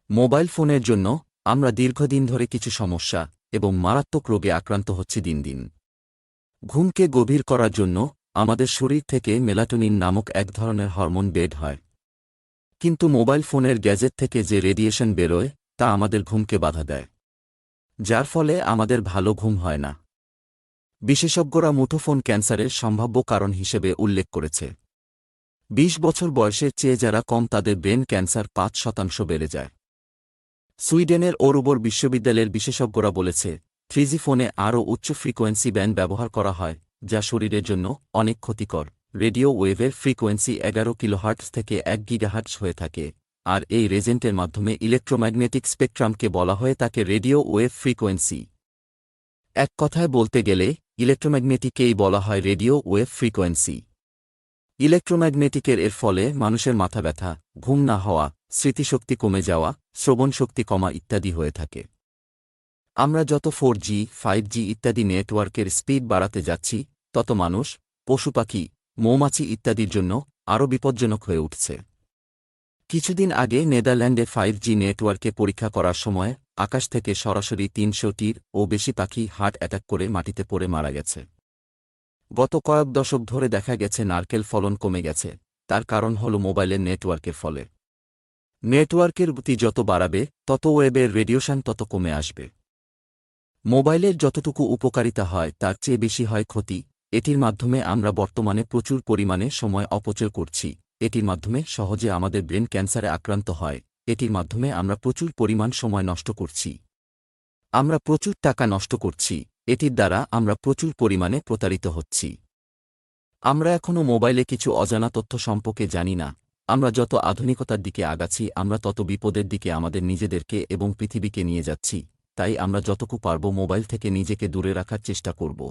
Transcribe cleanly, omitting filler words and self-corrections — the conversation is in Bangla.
মোবাইল ফোনের জন্য আমরা দীর্ঘদিন ধরে কিছু সমস্যা এবং মারাত্মক রোগে আক্রান্ত হচ্ছি দিন দিন। ঘুমকে গভীর করার জন্য আমাদের শরীর থেকে মেলাটোনিন নামক এক ধরনের হরমোন বের হয়। কিন্তু মোবাইল ফোনের গ্যাজেট থেকে যে রেডিয়েশন বেরোয় তা আমাদের ঘুমকে বাধা দেয়, যার ফলে আমাদের ভালো ঘুম হয় না। বিশেষজ্ঞরা মুঠোফোন ক্যান্সারের সম্ভাব্য কারণ হিসেবে উল্লেখ করেছে। ২০ বছর বয়সের চেয়ে যারা কম তাদের ব্রেন ক্যান্সার ৫% বেড়ে যায়। সুইডেনের ওরুবর বিশ্ববিদ্যালয়ের বিশেষজ্ঞরা বলেছে, 3G ফোনে আরও উচ্চ ফ্রিকোয়েন্সি ব্যান্ড ব্যবহার করা হয়, যা শরীরের জন্য অনেক ক্ষতিকর। রেডিও ওয়েভের ফ্রিকোয়েন্সি ১১ কিলোহার্টজ থেকে ১ গিগাহার্টজ হয়ে থাকে, আর এই রেজেন্টের মাধ্যমে ইলেকট্রোম্যাগনেটিক স্পেকট্রামকে বলা হয়ে থাকে রেডিও ওয়েভ ফ্রিকোয়েন্সি। এক কথায় বলতে গেলে ইলেকট্রোম্যাগনেটিককেই বলা হয় রেডিও ওয়েভ ফ্রিকোয়েন্সি। ইলেকট্রোম্যাগনেটিকের এর ফলে মানুষের মাথা ব্যথা, ঘুম না হওয়া, স্মৃতিশক্তি কমে যাওয়া, শ্রবণশক্তি কমা ইত্যাদি হয়ে থাকে। আমরা যত 4G, 5G ইত্যাদি নেটওয়ার্কের স্পিড বাড়াতে যাচ্ছি, তত মানুষ, পশুপাখি, মৌমাছি ইত্যাদির জন্য আরও বিপজ্জনক হয়ে উঠছে। কিছুদিন আগে নেদারল্যান্ডে 5G নেটওয়ার্কে পরীক্ষা করার সময় আকাশ থেকে সরাসরি ৩০০টির ও বেশি পাখি হার্ট অ্যাটাক করে মাটিতে পড়ে মারা গেছে। গত কয়েক দশক ধরে দেখা গেছে নারকেল ফলন কমে গেছে, তার কারণ হল মোবাইলের নেটওয়ার্কের ফলে। নেটওয়ার্কের গতি যত বাড়াবে তত ওয়েবের রেডিয়েশন তত কমে আসবে। মোবাইলের যতটুকু উপকারিতা হয় তার চেয়ে বেশি হয় ক্ষতি। এটির মাধ্যমে আমরা বর্তমানে প্রচুর পরিমাণে সময় অপচয় করছি। এটির মাধ্যমে সহজে আমাদের ব্রেন ক্যান্সারে আক্রান্ত হয়। এটির মাধ্যমে আমরা প্রচুর পরিমাণ সময় নষ্ট করছি। আমরা প্রচুর টাকা নষ্ট করছি। এটির দ্বারা আমরা প্রচুর পরিমাণে প্রতারিত হচ্ছি। আমরা এখনও মোবাইলে কিছু অজানা তথ্য সম্পর্কে জানি না। আমরা যত আধুনিকতার দিকে আগাচ্ছি আমরা তত বিপদের দিকে আমাদের নিজেদেরকে এবং পৃথিবীকে নিয়ে যাচ্ছি। তাই আমরা যতটুকু পারব মোবাইল থেকে নিজেকে দূরে রাখার চেষ্টা করব।